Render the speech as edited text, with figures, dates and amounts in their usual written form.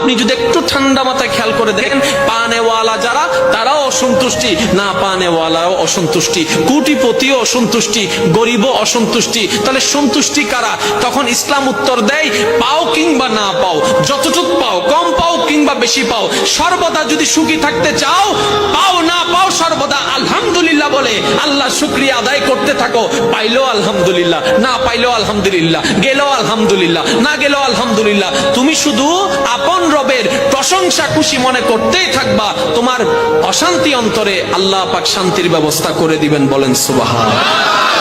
আপনি যদি একটু ঠান্ডা মাথায় খেয়াল করে দেখেন, পানেওয়ালা যারা তারাও অসন্তুষ্টি, না পানেওয়ালাও অসন্তুষ্টি, কোটিপতিও অসন্তুষ্টি, গরিবও অসন্তুষ্টি। তাহলে সন্তুষ্টি কারা? তখন ইসলাম উত্তর দেয়, পাও কিংবা না পাও, যতটুক পাও, কম পাও কিংবা বেশি পাও, সর্বদা যদি সুখী থাকতে চাও, পাও না পাও সর্বদা আলহামদুলিল্লাহ বলে আল্লাহ শুকরিয়া আদায় করতে থাকো। পাইলো আলহামদুলিল্লাহ, না পাইলো আলহামদুলিল্লাহ, গেলো আলহামদুলিল্লাহ, না গেলো আলহামদুলিল্লাহ। তুমি শুধু আপন রবের প্রশংসা খুশি মনে করতেই থাকবা, তোমার অশান্তি অন্তরে আল্লাহ পাক শান্তির ব্যবস্থা করে দিবেন। বলেন সুবহানাল্লাহ।